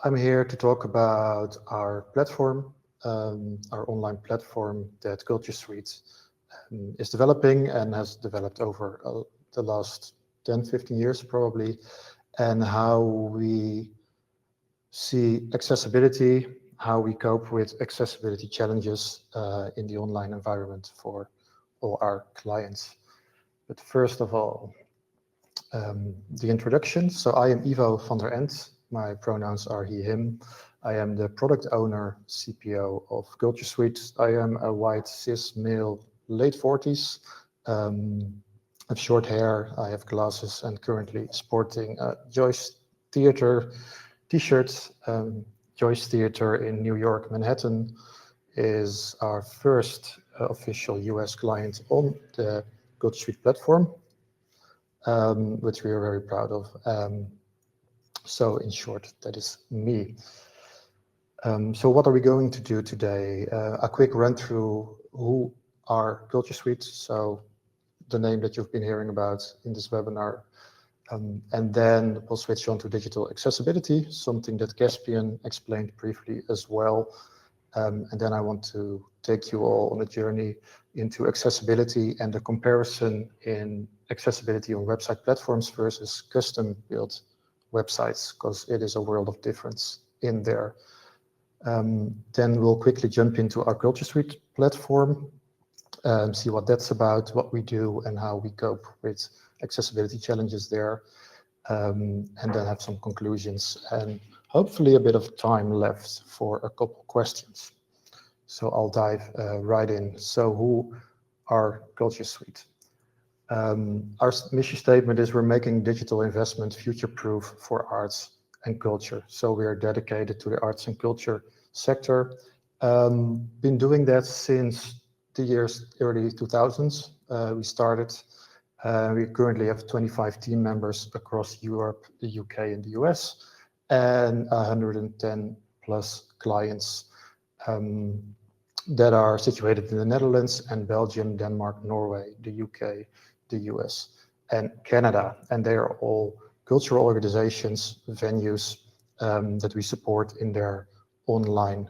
I'm here to talk about our platform, our online platform that CultureSuite is developing and has developed over the last 10, 15 years probably, and how we see accessibility, how we cope with accessibility challenges in the online environment for all our clients. But first of all, the introduction. So I am Ivo van der End. My pronouns are he, him. I am the product owner, CPO of CultureSuite. I am a white cis male, late 40s. I have short hair, I have glasses, and currently sporting a Joyce Theater t-shirt. Joyce Theater in New York, Manhattan is our first official US client on the CultureSuite platform, which we are very proud of. So in short, that is me. So what are we going to do today? A quick run through who are CultureSuite, so the name that you've been hearing about in this webinar. And then we'll switch on to digital accessibility, something that Caspian explained briefly as well. And then I want to take you all on a journey into accessibility and the comparison in accessibility on website platforms versus custom built websites, because it is a world of difference in there. Then we'll quickly jump into our CultureSuite platform, see what that's about, what we do, and how we cope with accessibility challenges there, and then have some conclusions and hopefully a bit of time left for a couple questions. So I'll dive right in. So who are CultureSuite? Our mission statement is we're making digital investment future-proof for arts and culture. So we are dedicated to the arts and culture sector. Been doing that since the early 2000s. We started. We currently have 25 team members across Europe, the UK, and the US, and 110 plus clients that are situated in the Netherlands and Belgium, Denmark, Norway, the UK, the US, and Canada. And they are all cultural organizations, venues that we support in their online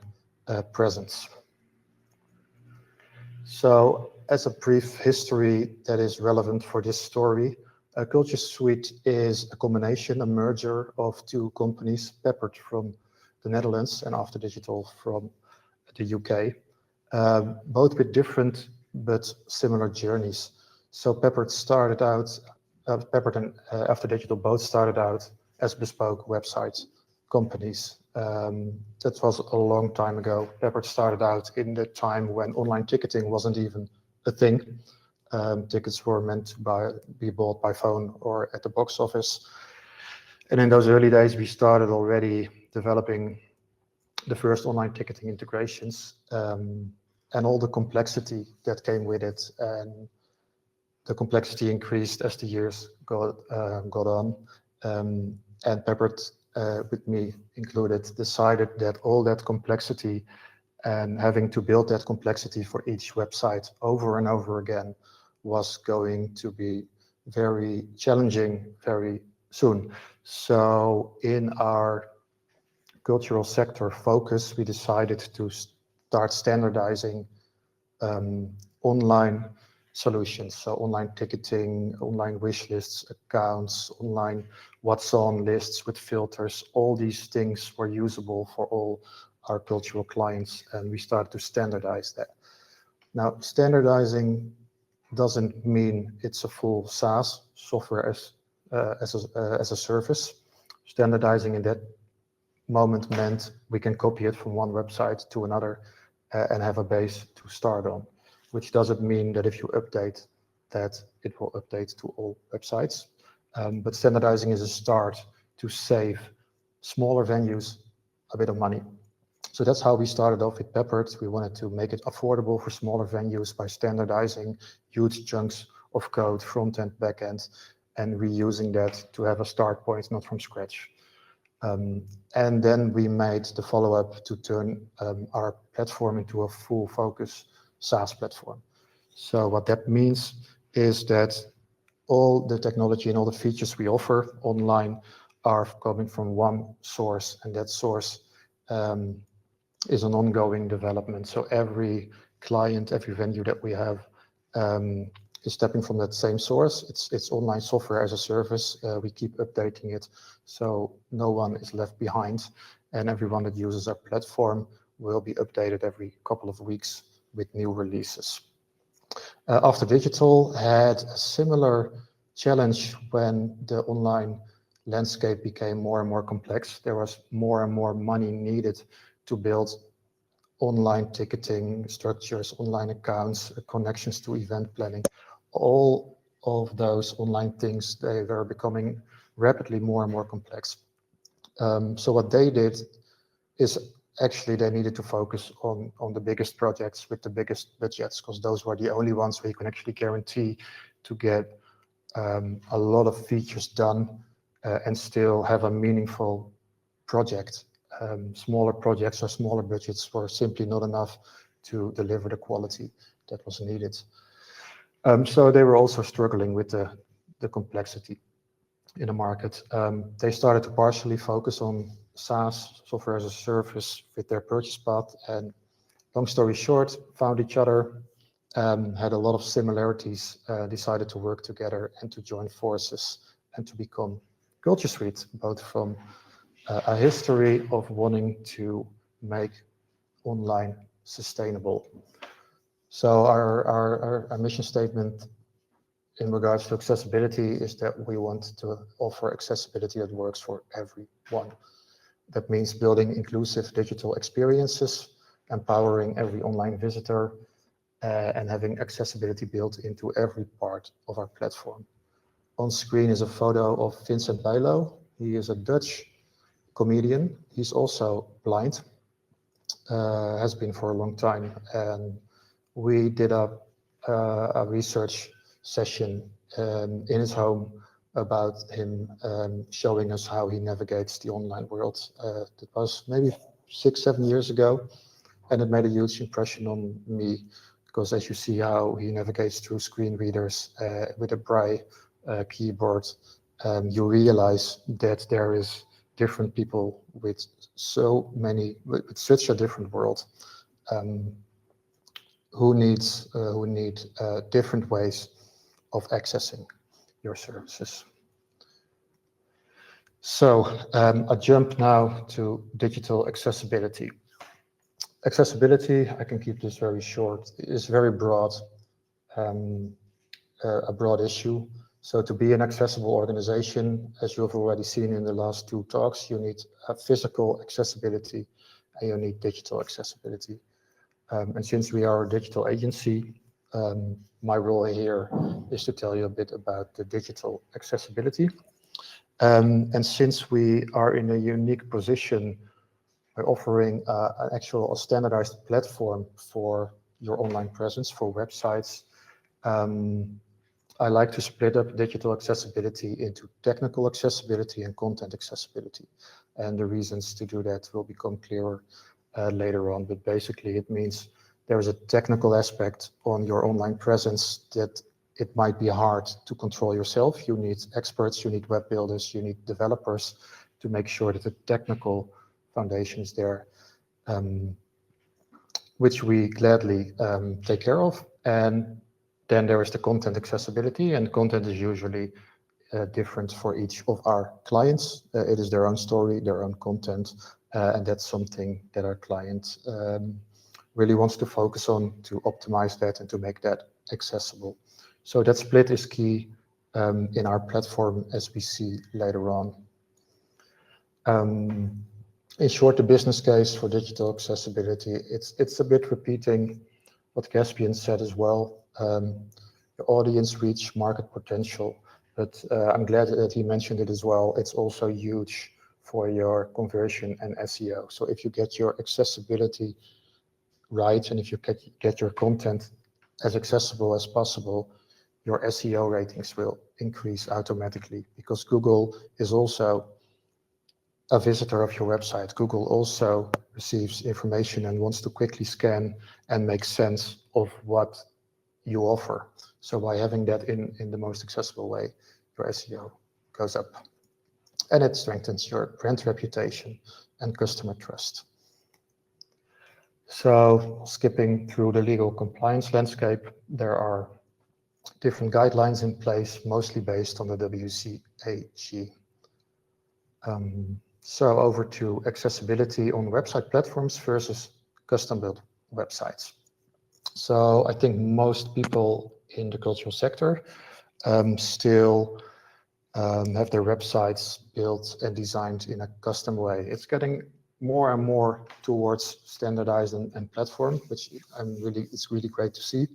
presence. So as a brief history that is relevant for this story, CultureSuite is a combination, a merger of two companies, Peppered from the Netherlands and After Digital from the UK, both with different but similar journeys. So Peppered and After Digital both started out as bespoke website companies. That was a long time ago. Peppered started out in the time when online ticketing wasn't even a thing. Tickets were meant to be bought by phone or at the box office. And in those early days, we started already developing the first online ticketing integrations and all the complexity that came with it. And the complexity increased as the years got on. And Peppered, with me included, decided that all that complexity and having to build that complexity for each website over and over again was going to be very challenging very soon. So in our cultural sector focus, we decided to start standardizing online solutions. So online ticketing, online wish lists, accounts, online what's on lists with filters, all these things were usable for all our cultural clients, and we started to standardize that. Now, standardizing doesn't mean it's a full SaaS, software as a service. Standardizing in that moment meant we can copy it from one website to another and have a base to start on, which doesn't mean that if you update that it will update to all websites. But standardizing is a start to save smaller venues a bit of money. So that's how we started off with Peppered. We wanted to make it affordable for smaller venues by standardizing huge chunks of code, front end, back end, and reusing that to have a start point, not from scratch. And then we made the follow-up to turn our platform into a full focus SaaS platform. So what that means is that all the technology and all the features we offer online are coming from one source, and that source is an ongoing development. So every client, every venue that we have is stepping from that same source. It's online software as a service. We keep updating it, so no one is left behind, and everyone that uses our platform will be updated every couple of weeks with new releases. After Digital had a similar challenge when the online landscape became more and more complex. There was more and more money needed to build online ticketing structures, online accounts, connections to event planning. All of those online things, they were becoming rapidly more and more complex. So what they did is actually they needed to focus on the biggest projects with the biggest budgets, because those were the only ones where you can actually guarantee to get a lot of features done and still have a meaningful project. Smaller projects or smaller budgets were simply not enough to deliver the quality that was needed. So they were also struggling with the complexity in the market. They started to partially focus on SaaS, software as a service, with their purchase path, and long story short, found each other, had a lot of similarities, decided to work together and to join forces and to become CultureSuite, both from a history of wanting to make online sustainable. So our mission statement in regards to accessibility is that we want to offer accessibility that works for everyone. That means building inclusive digital experiences, empowering every online visitor, and having accessibility built into every part of our platform. On screen is a photo of Vincent Bijlo. He is a Dutch comedian. He's also blind, has been for a long time. And we did a research session in his home about him, showing us how he navigates the online world. That was maybe 6-7 years ago, and it made a huge impression on me, because as you see how he navigates through screen readers with a braille keyboard, you realize that there is different people with with such a different world, who need different ways of accessing your services. So a jump now to digital accessibility. Accessibility, I can keep this very short, is very broad, a broad issue. So to be an accessible organization, as you have already seen in the last 2 talks, you need physical accessibility and you need digital accessibility. And since we are a digital agency, my role here is to tell you a bit about the digital accessibility. And since we are in a unique position by offering an actual standardized platform for your online presence, for websites, I like to split up digital accessibility into technical accessibility and content accessibility. And the reasons to do that will become clearer later on. But basically, it means there is a technical aspect on your online presence that it might be hard to control yourself. You need experts, you need web builders, you need developers to make sure that the technical foundation is there, which we gladly take care of. And then there is the content accessibility, and content is usually different for each of our clients. It is their own story, their own content, and that's something that our client really wants to focus on, to optimize that and to make that accessible. So that split is key in our platform, as we see later on. In short, the business case for digital accessibility, it's a bit repeating what Caspian said as well. The audience reach, market potential, but I'm glad that he mentioned it as well. It's also huge for your conversion and SEO. So if you get your accessibility right, and if you get your content as accessible as possible, your SEO ratings will increase automatically, because Google is also a visitor of your website. Google also receives information and wants to quickly scan and make sense of what you offer. So by having that in the most accessible way, your SEO goes up. And it strengthens your brand reputation and customer trust. So skipping through the legal compliance landscape, there are different guidelines in place, mostly based on the WCAG. So over to accessibility on website platforms versus custom-built websites. So I think most people in the cultural sector still have their websites built and designed in a custom way. It's getting more and more towards standardized and platform, which it's really great to see.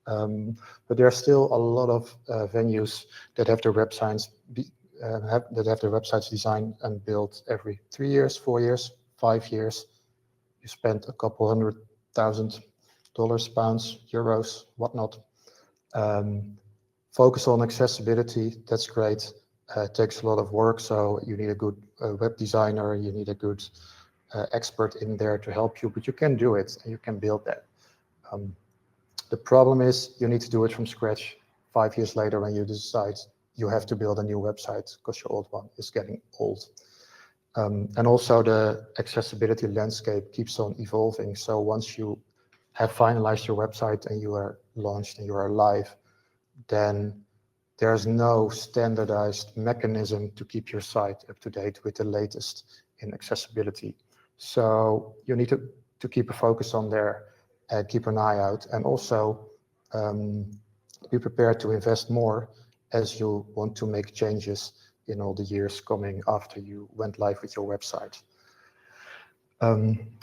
But there are still a lot of venues that have their websites designed and built every 3 years, 4 years, 5 years. You spend a couple $100,000, pounds, euros, whatnot. Focus on accessibility, that's great. It takes a lot of work, so you need a good web designer, you need a good expert in there to help you, but you can do it and you can build that. The problem is you need to do it from scratch 5 years later when you decide you have to build a new website because your old one is getting old. And also the accessibility landscape keeps on evolving. So once you have finalized your website and you are launched and you are live, then there's no standardized mechanism to keep your site up to date with the latest in accessibility. So you need to keep a focus on there and keep an eye out, and also be prepared to invest more as you want to make changes in all the years coming after you went live with your website.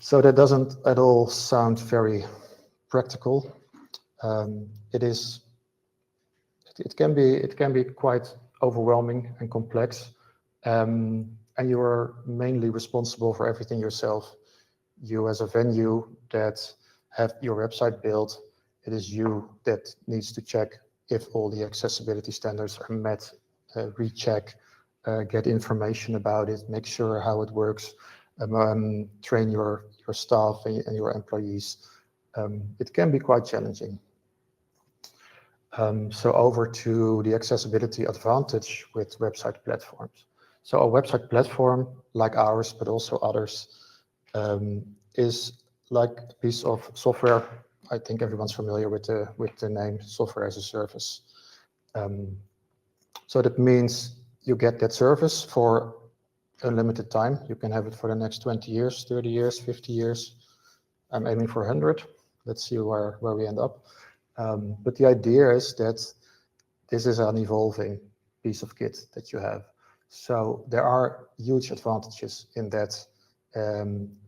So that doesn't at all sound very practical. It can be quite overwhelming and complex, and you are mainly responsible for everything yourself. You as a venue that have your website built, it is you that needs to check if all the accessibility standards are met, recheck, get information about it, make sure how it works, train your staff and your employees. It can be quite challenging. So over to the accessibility advantage with website platforms. So a website platform like ours, but also others, is like a piece of software. I think everyone's familiar with the name software as a service. So that means you get that service for unlimited time. You can have it for the next 20 years, 30 years, 50 years. I'm aiming for 100. Let's see where we end up. But the idea is that this is an evolving piece of kit that you have. So there are huge advantages in that,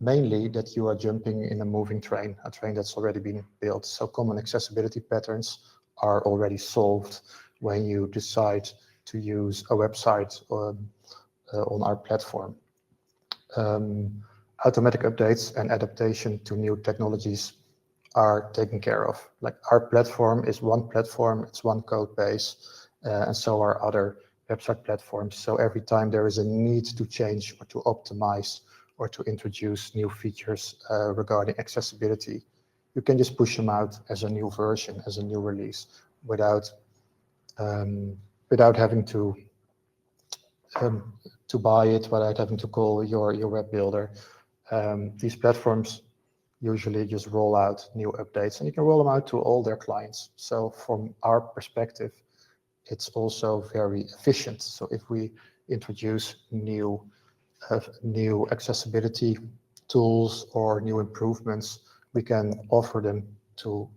mainly that you are jumping in a moving train, a train that's already been built. So common accessibility patterns are already solved when you decide to use a website on our platform. Automatic updates and adaptation to new technologies are taken care of. Like our platform is one platform, it's one code base, and so are other website platforms. So every time there is a need to change or to optimize or to introduce new features regarding accessibility, you can just push them out as a new version, as a new release, without having to buy it, without having to call your web builder. These platforms usually just roll out new updates, and you can roll them out to all their clients. So from our perspective, it's also very efficient. So if we introduce new accessibility tools or new improvements, we can offer them to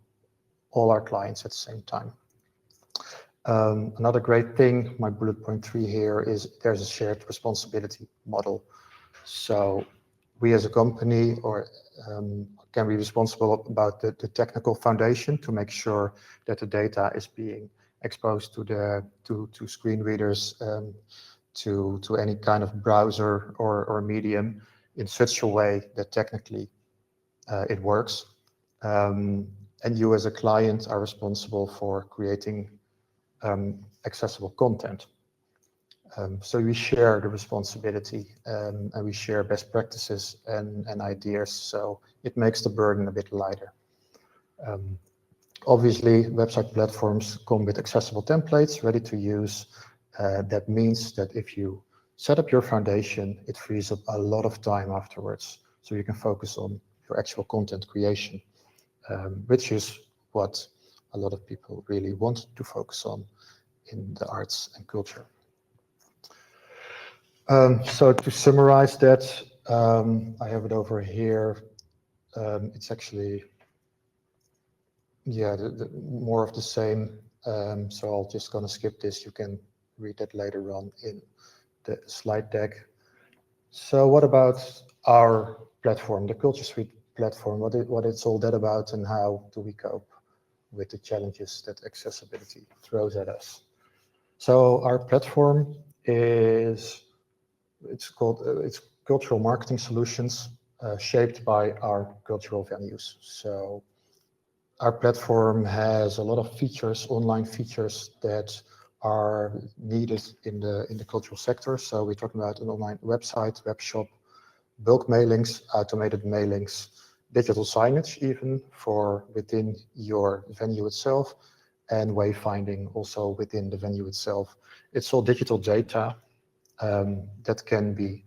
all our clients at the same time. Another great thing, my bullet point 3 here, is there's a shared responsibility model. So we as a company can be responsible about the technical foundation to make sure that the data is being exposed to screen readers, to any kind of browser or medium in such a way that technically it works. And you as a client are responsible for creating accessible content. So we share the responsibility, and we share best practices and ideas, so it makes the burden a bit lighter. Obviously, website platforms come with accessible templates ready to use. That means that if you set up your foundation, it frees up a lot of time afterwards, so you can focus on your actual content creation, which is what a lot of people really want to focus on in the arts and culture. So to summarize that, I have it over here. It's actually, yeah, more of the same. So I'll just gonna skip this. You can read that later on in the slide deck. So what about our platform, the CultureSuite platform? What it's all that about, and how do we cope with the challenges that accessibility throws at us? So our platform is, it's cultural marketing solutions shaped by our cultural venues. So our platform has a lot of features, online features that are needed in the cultural sector. So we're talking about an online website, web shop, bulk mailings, automated mailings, digital signage even for within your venue itself, and wayfinding also within the venue itself. It's all digital data that can be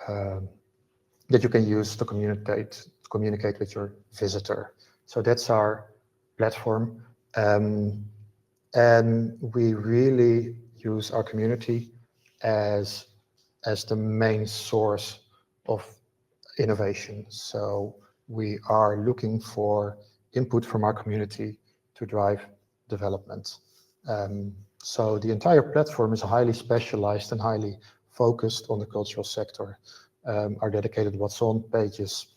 that you can use to communicate with your visitor. So that's our platform, and we really use our community as the main source of innovation. So we are looking for input from our community to drive development. So the entire platform is highly specialized and highly focused on the cultural sector. Our dedicated what's on pages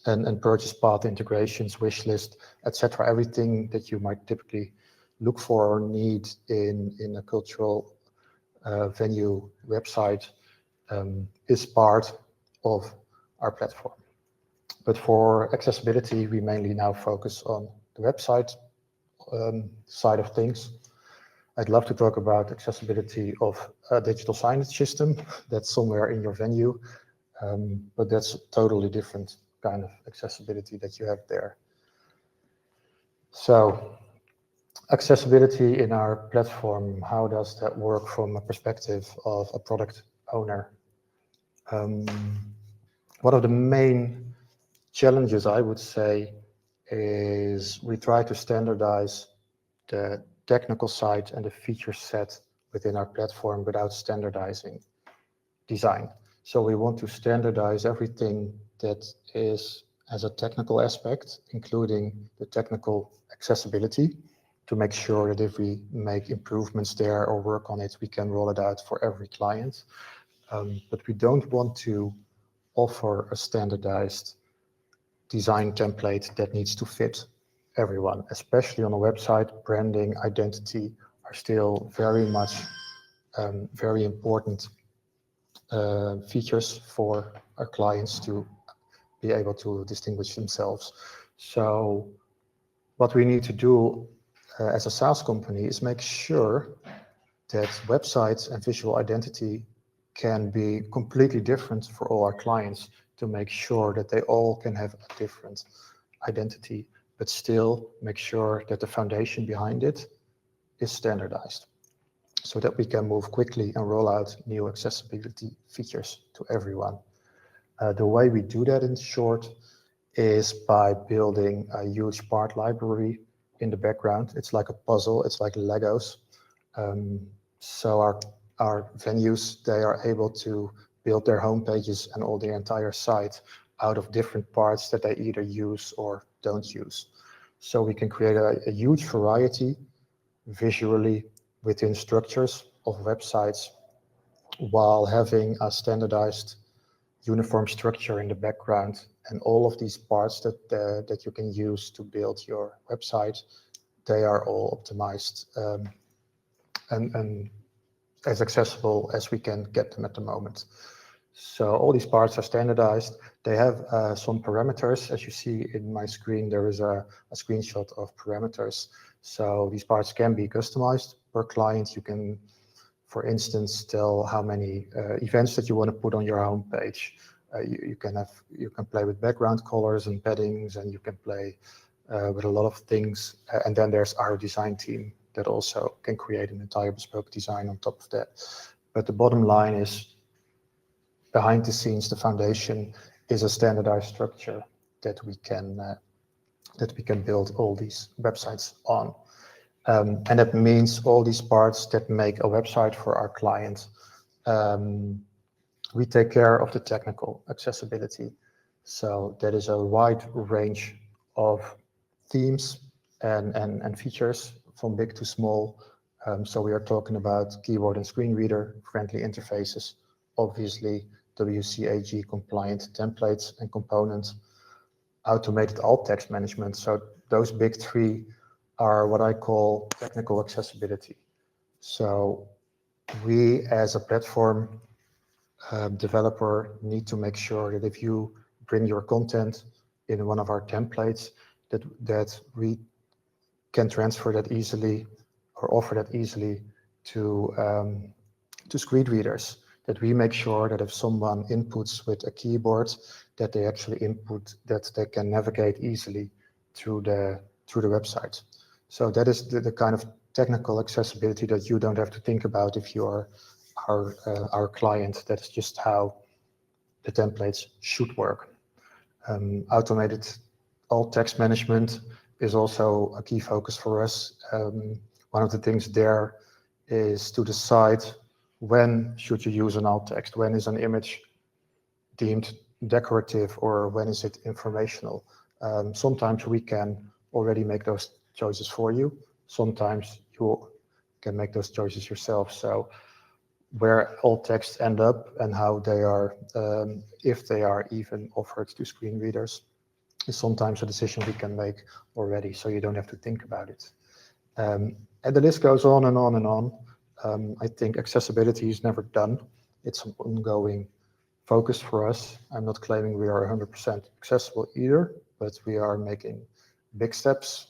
and purchase path integrations, wish list, etc. Everything that you might typically look for or need in a cultural venue website is part of our platform. But for accessibility, we mainly now focus on the website side of things. I'd love to talk about accessibility of a digital signage system that's somewhere in your venue, but that's a totally different kind of accessibility that you have there. So accessibility in our platform, how does that work from a perspective of a product owner? One of the main challenges, I would say, is we try to standardize the technical side and the feature set within our platform without standardizing design. So we want to standardize everything that has a technical aspect, including the technical accessibility, to make sure that if we make improvements there or work on it, we can roll it out for every client. But we don't want to offer a standardized design template that needs to fit everyone, especially on a website. Branding, identity are still very much very important features for our clients to be able to distinguish themselves. So what we need to do as a SaaS company is make sure that websites and visual identity can be completely different for all our clients, to make sure that they all can have a different identity, but still make sure that the foundation behind it is standardized, so that we can move quickly and roll out new accessibility features to everyone. The way we do that, in short, is by building a huge part library in the background. It's like a puzzle, it's like Legos. So our venues, they are able to build their homepages and all the entire site out of different parts that they either use or don't use. So we can create a huge variety visually within structures of websites while having a standardized uniform structure in the background, and all of these parts that you can use to build your website, they are all optimized and as accessible as we can get them at the moment. So all these parts are standardized. They have some parameters. As you see in my screen, there is a screenshot of parameters. So these parts can be customized per client. You can, for instance, tell how many events that you want to put on your home page. You can play with background colors and paddings, and you can play with a lot of things. And then there's our design team that also can create an entire bespoke design on top of that. But the bottom line is, behind the scenes, the foundation is a standardized structure that we can build all these websites on. And that means all these parts that make a website for our client. We take care of the technical accessibility. So that is a wide range of themes and features from big to small. So we are talking about keyboard and screen reader friendly interfaces, obviously WCAG compliant templates and components, automated alt text management. So those big three are what I call technical accessibility. So we as a platform developer need to make sure that if you bring your content in one of our templates, that we can transfer that easily or offer that easily to screen readers. That we make sure that if someone inputs with a keyboard, that they actually input, that they can navigate easily through the website. So that is the kind of technical accessibility that you don't have to think about if you are our client. That is just how the templates should work. Automated alt text management is also a key focus for us. One of the things there is to decide when should you use an alt text, when is an image deemed decorative or when is it informational. Sometimes we can already make those choices for you. Sometimes you can make those choices yourself. So where alt texts end up and how they are, if they are even offered to screen readers, is sometimes a decision we can make already, so you don't have to think about it. And the list goes on and on and on. I think accessibility is never done. It's an ongoing focus for us. I'm not claiming we are 100% accessible either, but we are making big steps.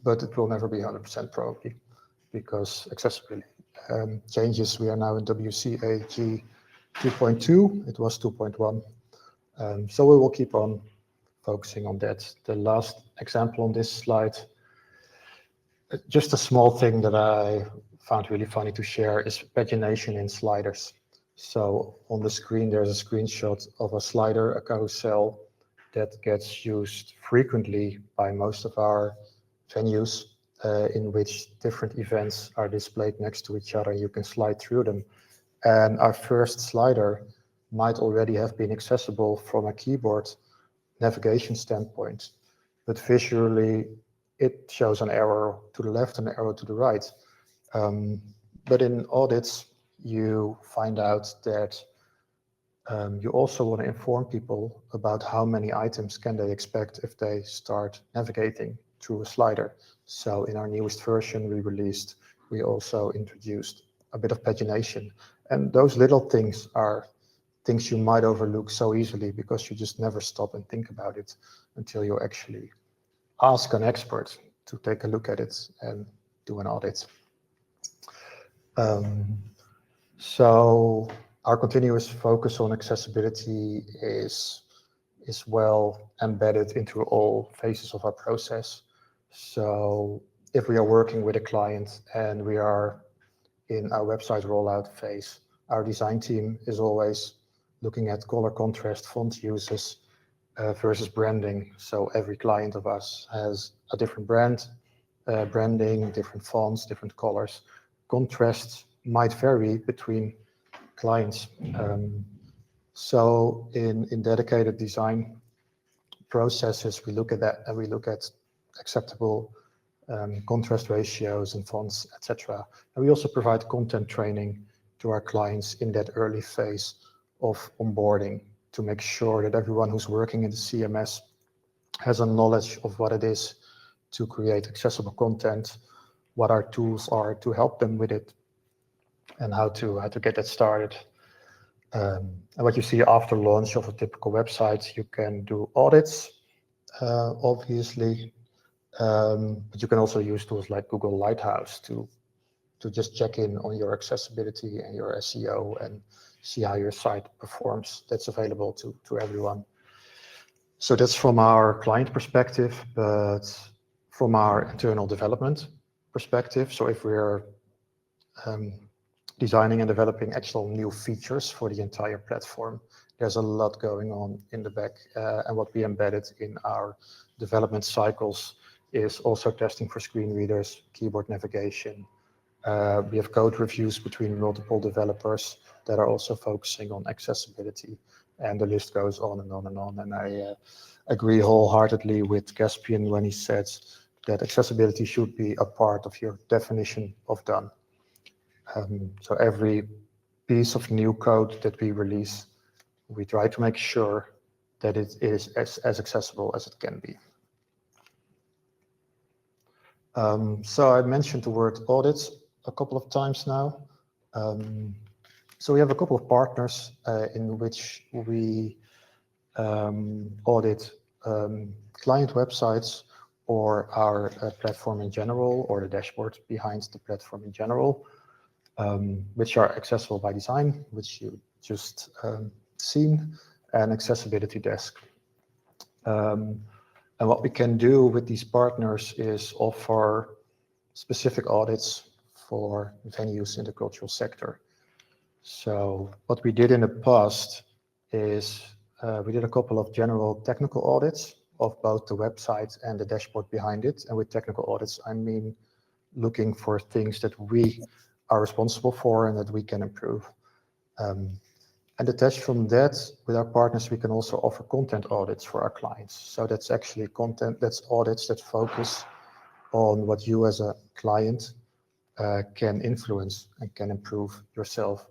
But it will never be 100% probably, because accessibility changes. We are now in WCAG 2.2. It was 2.1. So we will keep on focusing on that. The last example on this slide, just a small thing that I found really funny to share, is pagination in sliders. So on the screen, there's a screenshot of a slider, a carousel, that gets used frequently by most of our venues, in which different events are displayed next to each other. You can slide through them. And our first slider might already have been accessible from a keyboard navigation standpoint, but visually it shows an arrow to the left and an arrow to the right. But in audits, you find out that you also want to inform people about how many items can they expect if they start navigating through a slider. So in our newest version we also introduced a bit of pagination. And those little things are things you might overlook so easily because you just never stop and think about it until you actually ask an expert to take a look at it and do an audit. So our continuous focus on accessibility is well embedded into all phases of our process. So if we are working with a client and we are in our website rollout phase, our design team is always looking at color contrast, font uses versus branding. So every client of us has a different branding, different fonts, different colors. Contrasts might vary between clients. So in dedicated design processes, we look at that and we look at acceptable contrast ratios and fonts, etc. And we also provide content training to our clients in that early phase of onboarding to make sure that everyone who's working in the CMS has a knowledge of what it is to create accessible content, what our tools are to help them with it, and how to get that started. And what you see after launch of a typical website, you can do audits, obviously, but you can also use tools like Google Lighthouse to just check in on your accessibility and your SEO and see how your site performs. That's available to everyone. So that's from our client perspective, but from our internal development perspective. So if we're designing and developing actual new features for the entire platform, there's a lot going on in the back. And what we embedded in our development cycles is also testing for screen readers, keyboard navigation. We have code reviews between multiple developers that are also focusing on accessibility, and the list goes on and on and on. And I agree wholeheartedly with Caspian when he says that accessibility should be a part of your definition of done. So every piece of new code that we release, we try to make sure that it is as accessible as it can be. So I mentioned the word audits a couple of times now. So we have a couple of partners in which we audit client websites or our platform in general, or the dashboard behind the platform in general, which are accessible by design, which you just seen, and accessibility desk. And what we can do with these partners is offer specific audits for venues in the cultural sector. So what we did in the past is we did a couple of general technical audits of both the website and the dashboard behind it. And with technical audits, I mean looking for things that we are responsible for and that we can improve. And attached from that, with our partners, we can also offer content audits for our clients. So that's actually content, that's audits that focus on what you as a client can influence and can improve yourself.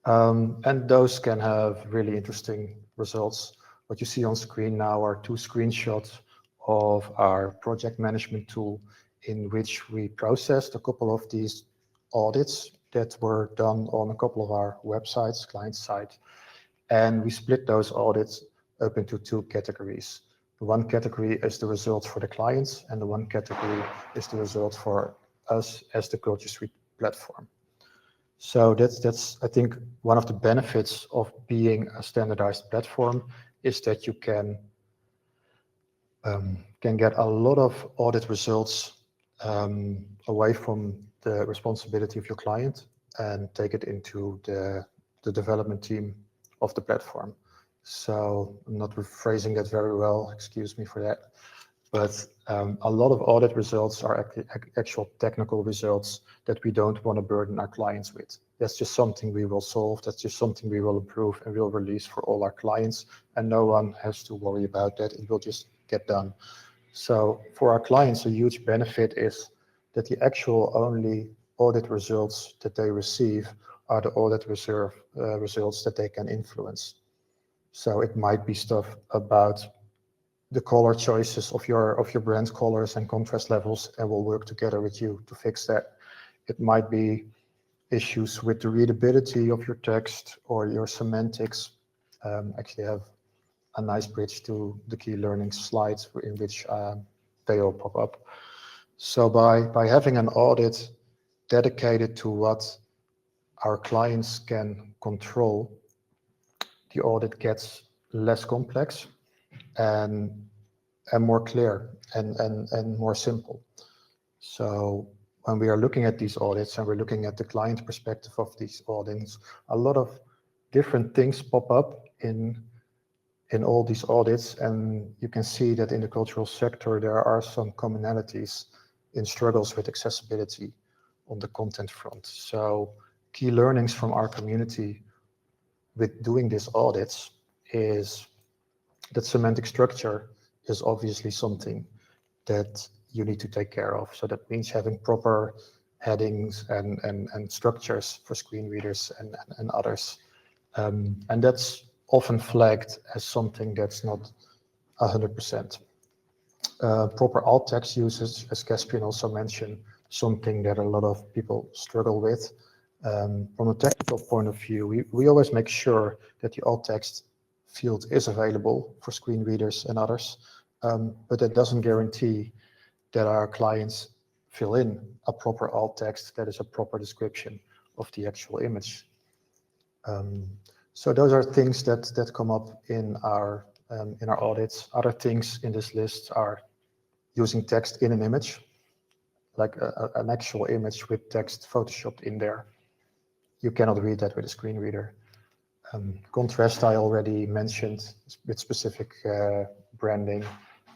And those can have really interesting results. What you see on screen now are 2 screenshots of our project management tool, in which we processed a couple of these audits that were done on a couple of our websites, client side. And we split those audits up into 2 categories. The one category is the results for the clients, and the one category is the results for us as the CultureSuite platform. So that's I think one of the benefits of being a standardized platform is that you can get a lot of audit results away from the responsibility of your client and take it into the development team of the platform. So I'm not rephrasing that very well, excuse me for that. But a lot of audit results are actual technical results that we don't want to burden our clients with. That's just something we will solve. That's just something we will improve and we'll release for all our clients. And no one has to worry about that. It will just get done. So for our clients, a huge benefit is that the actual only audit results that they receive are the audit results that they can influence. So it might be stuff about the color choices of your brand colors and contrast levels, and we'll work together with you to fix that. It might be issues with the readability of your text or your semantics. Actually have a nice bridge to the key learning slides in which they all pop up. So by having an audit dedicated to what our clients can control, the audit gets less complex and more clear and more simple. So when we are looking at these audits and we're looking at the client perspective of these audits, a lot of different things pop up in all these audits, and you can see that in the cultural sector there are some commonalities in struggles with accessibility on the content front. So key learnings from our community with doing these audits is that semantic structure is obviously something that you need to take care of. So that means having proper headings and structures for screen readers and others. And that's often flagged as something that's not 100%. Proper alt text usage, as Caspian also mentioned, something that a lot of people struggle with. From a technical point of view, we always make sure that the alt text field is available for screen readers and others, but that doesn't guarantee that our clients fill in a proper alt text that is a proper description of the actual image. So those are things that come up in our audits. Other things in this list are using text in an image, like an actual image with text photoshopped in there. You cannot read that with a screen reader. Contrast I already mentioned with specific branding.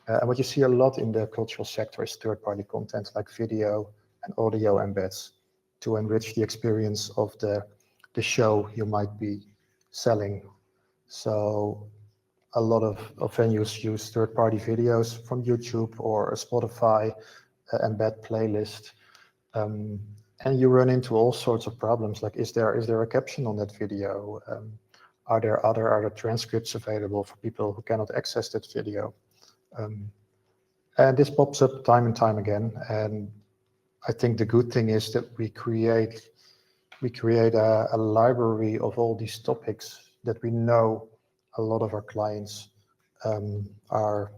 And what you see a lot in the cultural sector is third-party content like video and audio embeds to enrich the experience of the show you might be selling. So a lot of venues use third-party videos from YouTube or a Spotify embed playlist. And you run into all sorts of problems, like is there a caption on that video? Are there other transcripts available for people who cannot access that video? And this pops up time and time again. And I think the good thing is that we create a library of all these topics that we know a lot of our clients are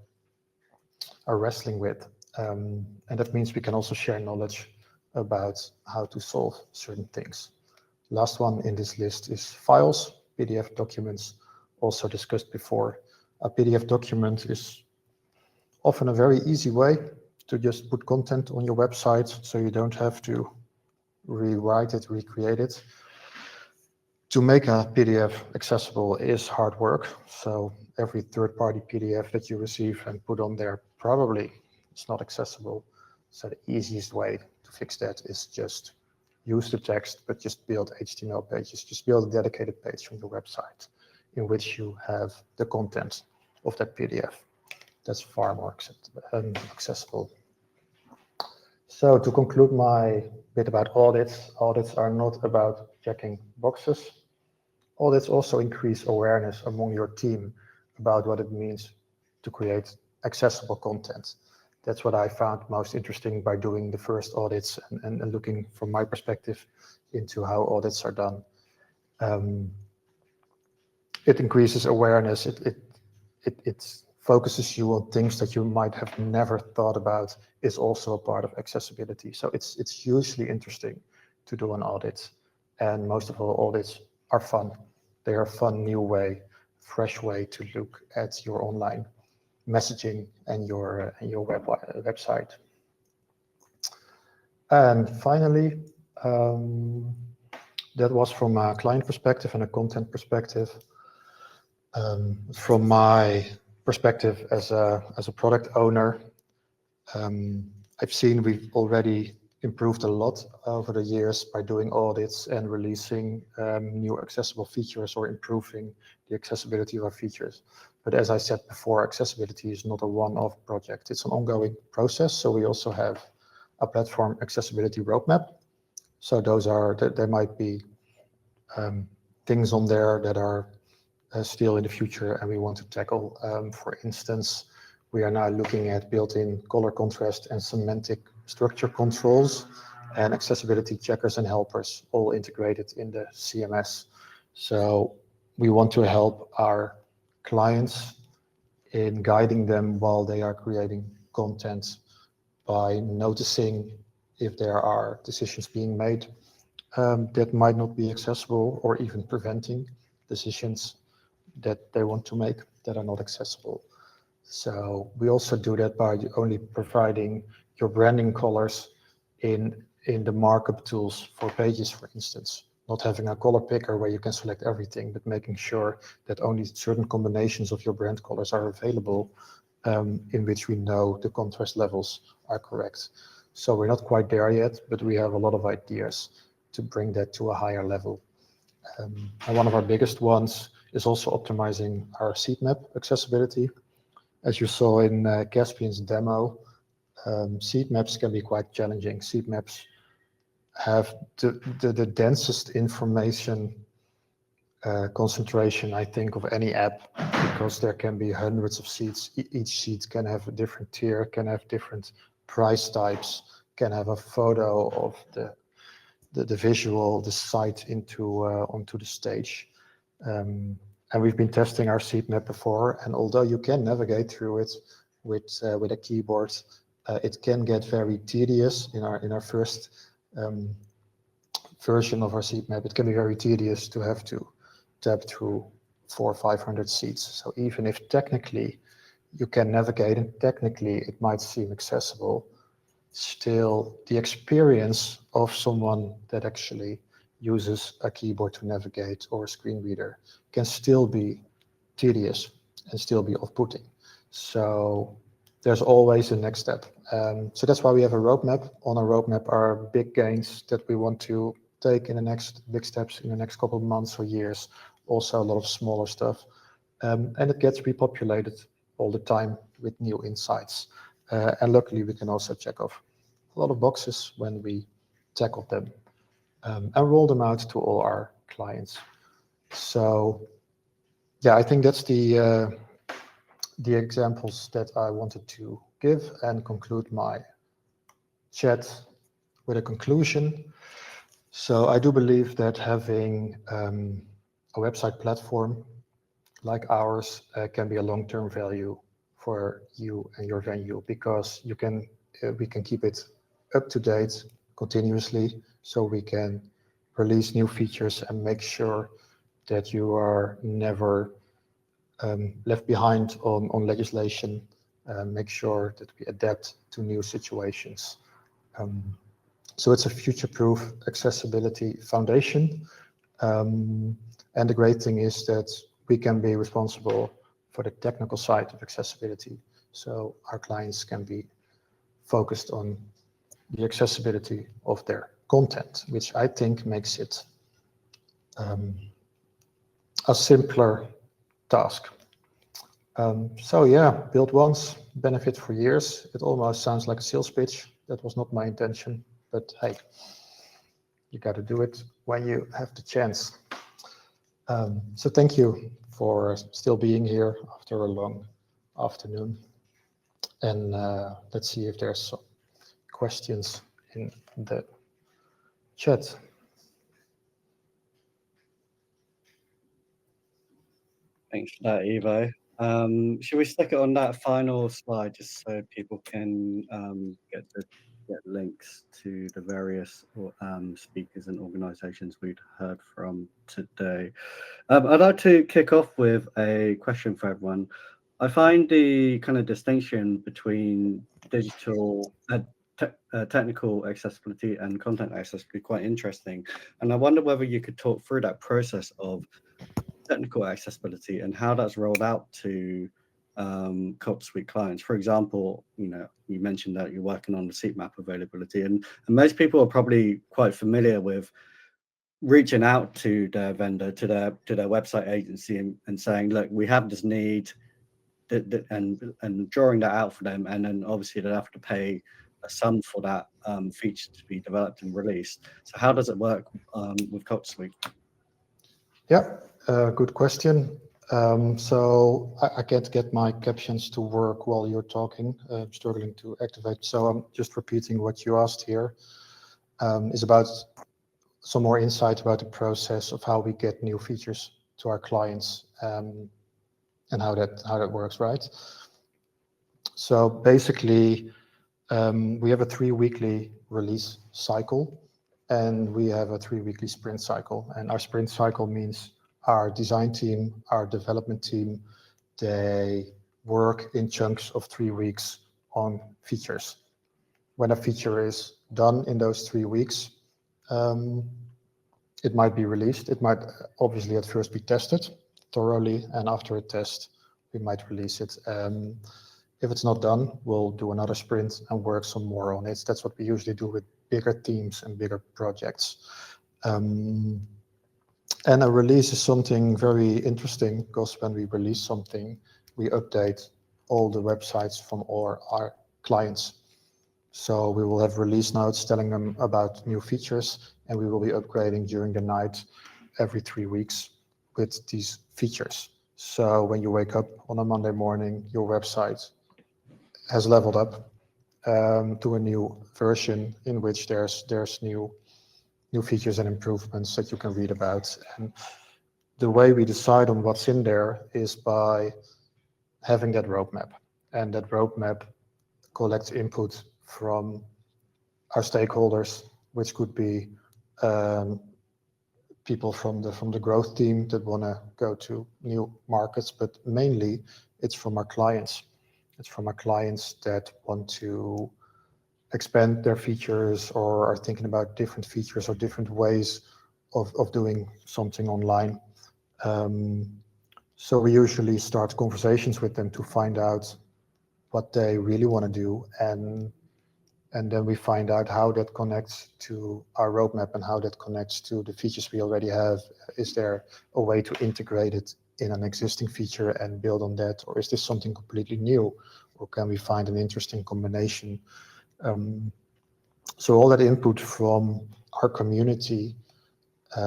wrestling with. And that means we can also share knowledge about how to solve certain things. Last one in this list is files, PDF documents, also discussed before. A PDF document is often a very easy way to just put content on your website so you don't have to rewrite it, recreate it. To make a PDF accessible is hard work. So every third-party PDF that you receive and put on there probably is not accessible. So the easiest way to fix that is just use the text, but just build HTML pages. Just build a dedicated page from your website in which you have the content of that PDF. That's far more accessible. So to conclude my bit about audits, audits are not about checking boxes. Audits also increase awareness among your team about what it means to create accessible content. That's what I found most interesting by doing the first audits and looking from my perspective into how audits are done. It increases awareness. It focuses you on things that you might have never thought about is also a part of accessibility. So it's hugely interesting to do an audit. And most of all, audits are fun. They are a fun new way, fresh way to look at your online messaging and your website. And finally, that was from a client perspective and a content perspective. From my perspective as a product owner, I've seen we've already improved a lot over the years by doing audits and releasing new accessible features or improving the accessibility of our features. But as I said before, accessibility is not a one-off project. It's an ongoing process. So we also have a platform accessibility roadmap. So there might be things on there that are still in the future and we want to tackle. For instance, we are now looking at built-in color contrast and semantic structure controls and accessibility checkers and helpers all integrated in the CMS. So we want to help our clients in guiding them while they are creating content by noticing if there are decisions being made that might not be accessible, or even preventing decisions that they want to make that are not accessible. So we also do that by only providing your branding colors in the markup tools for pages, for instance. Not having a color picker where you can select everything, but making sure that only certain combinations of your brand colors are available in which we know the contrast levels are correct. So we're not quite there yet, but we have a lot of ideas to bring that to a higher level. And one of our biggest ones is also optimizing our seat map accessibility. As you saw in Caspian's demo, seat maps can be quite challenging. Seat maps have the densest information concentration, I think, of any app, because there can be hundreds of seats. Each seat can have a different tier, can have different price types, can have a photo of the visual, the site onto the stage. And we've been testing our seat map before, and although you can navigate through it with a keyboard, it can get very tedious. In our first version of our seat map, it can be very tedious to have to tab through 400 or 500 seats. So even if technically you can navigate and technically it might seem accessible, still the experience of someone that actually uses a keyboard to navigate or a screen reader can still be tedious and still be off-putting. So there's always a next step. So that's why we have a roadmap. On our roadmap are big gains that we want to take in the next big steps in the next couple of months or years. Also a lot of smaller stuff. And it gets repopulated all the time with new insights. And luckily we can also check off a lot of boxes when we tackle them and roll them out to all our clients. So yeah, I think that's the examples that I wanted to give and conclude my chat with a conclusion. So I do believe that having a website platform like ours can be a long-term value for you and your venue, because we can keep it up to date continuously, so we can release new features and make sure that you are never left behind on legislation, make sure that we adapt to new situations. So it's a future-proof accessibility foundation. And the great thing is that we can be responsible for the technical side of accessibility. So our clients can be focused on the accessibility of their content, which I think makes it a simpler task. So yeah, build once, benefit for years. It almost sounds like a sales pitch. That was not my intention, but hey, you got to do it when you have the chance. So thank you for still being here after a long afternoon. And let's see if there's some questions in the chat. Thanks for that, Ivo. Should we stick it on that final slide just so people can get links to the various speakers and organizations we'd heard from today? I'd like to kick off with a question for everyone. I find the kind of distinction between digital technical accessibility and content accessibility quite interesting. And I wonder whether you could talk through that process of technical accessibility and how that's rolled out to CultureSuite clients. For example, you mentioned that you're working on the seat map availability, and most people are probably quite familiar with reaching out to their vendor, to their website agency, and saying, look, we have this need, and drawing that out for them, and then obviously they'll have to pay a sum for that feature to be developed and released. So how does it work with CultureSuite? Yeah, good question. So I can't get my captions to work while you're talking. I'm struggling to activate. So I'm just repeating what you asked here. Is about some more insight about the process of how we get new features to our clients and how that works, right? So basically, we have a 3-weekly release cycle, and we have a 3-weekly sprint cycle. And our sprint cycle means our design team, our development team, they work in chunks of 3 weeks on features. When a feature is done in those 3 weeks, it might be released. It might obviously at first be tested thoroughly, and after a test, we might release it. If it's not done, we'll do another sprint and work some more on it. That's what we usually do with bigger teams and bigger projects. And a release is something very interesting, because when we release something, we update all the websites from all our clients. So we will have release notes telling them about new features, and we will be upgrading during the night every 3 weeks with these features. So when you wake up on a Monday morning, your website has leveled up to a new version in which there's new features and improvements that you can read about. And the way we decide on what's in there is by having that roadmap, and that roadmap collects input from our stakeholders, which could be people from the growth team that want to go to new markets, but mainly it's from our clients. It's from our clients that want to expand their features or are thinking about different features or different ways of doing something online. So we usually start conversations with them to find out what they really want to do, and then we find out how that connects to our roadmap and how that connects to the features we already have. Is there a way to integrate it in an existing feature and build on that, or is this something completely new, or can we find an interesting combination? So all that input from our community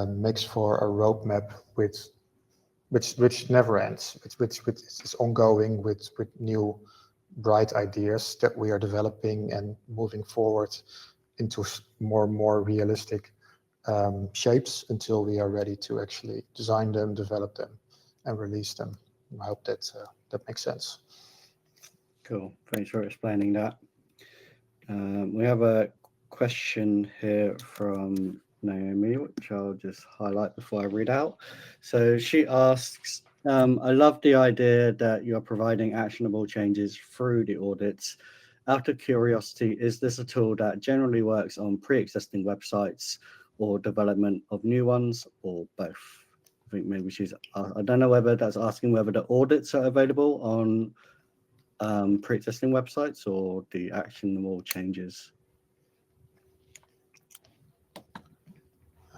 makes for a roadmap which never ends, which is ongoing with new bright ideas that we are developing and moving forward into more and more realistic shapes until we are ready to actually design them, develop them, and release them. I hope that that makes sense. Cool. Thanks for explaining that. We have a question here from Naomi, which I'll just highlight before I read out. So she asks, I love the idea that you're providing actionable changes through the audits. Out of curiosity, is this a tool that generally works on pre-existing websites or development of new ones, or both? I think maybe she's, I don't know whether that's asking whether the audits are available on pre-existing websites or the actionable changes.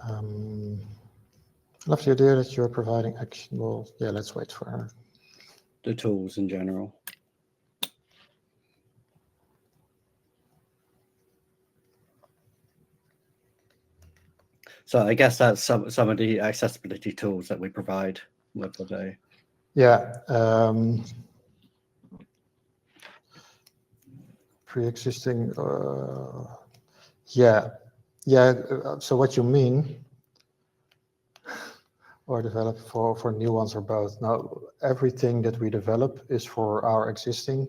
I love the idea that you're providing actionable. Yeah, let's wait for her. The tools in general. So I guess that's some of the accessibility tools that we provide with the day. Yeah. Pre-existing. Yeah. So what you mean, or develop for new ones or both? Now, everything that we develop is for our existing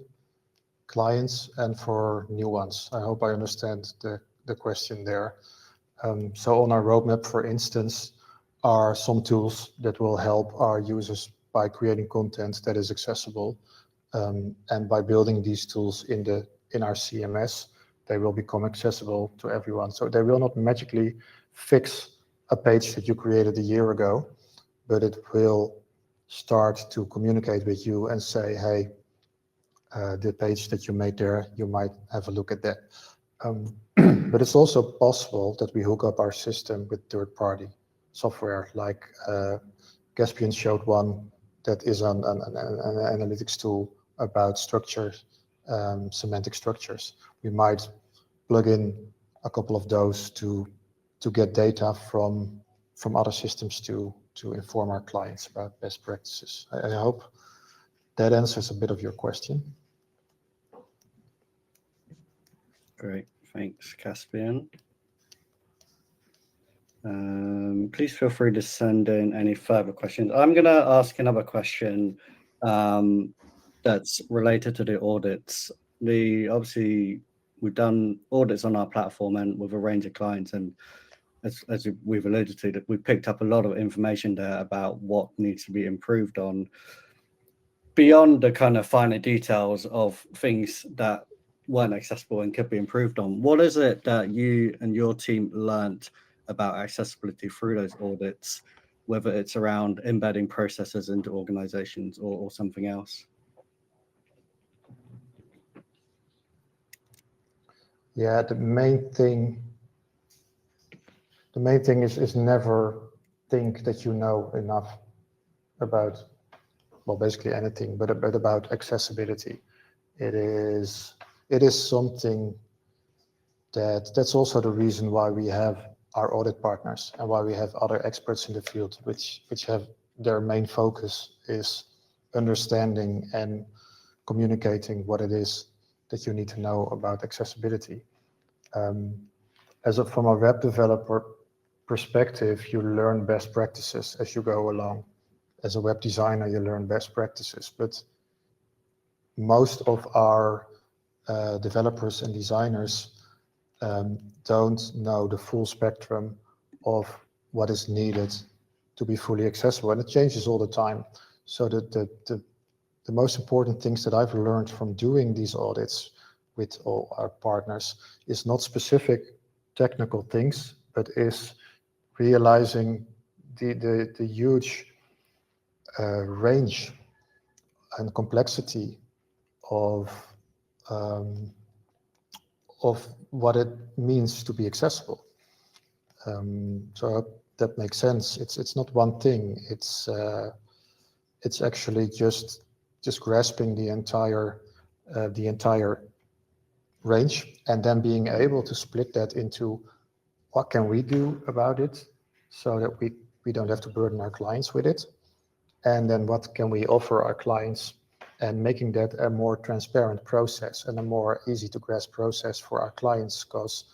clients and for new ones. I hope I understand the question there. So on our roadmap, for instance, are some tools that will help our users by creating content that is accessible, and by building these tools in our CMS, they will become accessible to everyone. So they will not magically fix a page that you created a year ago, but it will start to communicate with you and say, hey, the page that you made there, you might have a look at that. But it's also possible that we hook up our system with third-party software, like Caspian showed one that is an analytics tool about structures, semantic structures. We might plug in a couple of those to get data from other systems to inform our clients about best practices. I hope that answers a bit of your question. Great, thanks, Caspian. Please feel free to send in any further questions. I'm going to ask another question that's related to the audits. Obviously, we've done audits on our platform and with a range of clients, and as we've alluded to, that we picked up a lot of information there about what needs to be improved on, beyond the kind of finer details of things that weren't accessible and could be improved on. What is it that you and your team learned about accessibility through those audits, whether it's around embedding processes into organizations or something else? Yeah, the main thing is never think that you know enough about, well, basically anything, but about accessibility. It is something that's also the reason why we have our audit partners and why we have other experts in the field, which have their main focus is understanding and communicating what it is that you need to know about accessibility. From a web developer perspective, you learn best practices as you go along. As a web designer, you learn best practices, but most of our developers and designers don't know the full spectrum of what is needed to be fully accessible, and it changes all the time. So the most important things that I've learned from doing these audits with all our partners is not specific technical things, but is realizing the huge range and complexity of what it means to be accessible. So that makes sense. It's not one thing. It's actually just grasping the entire range, and then being able to split that into what can we do about it, so that we don't have to burden our clients with it, and then what can we offer our clients, and making that a more transparent process and a more easy to grasp process for our clients, because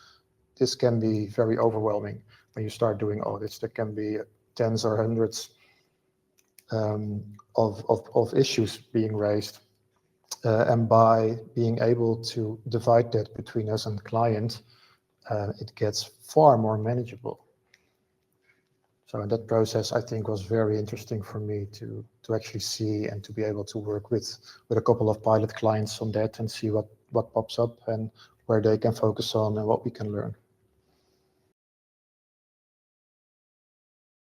this can be very overwhelming when you start doing audits. There can be tens or hundreds of issues being raised, and by being able to divide that between us and the client, it gets far more manageable. So that process, I think, was very interesting for me to actually see, and to be able to work with a couple of pilot clients on that, and see what pops up and where they can focus on and what we can learn.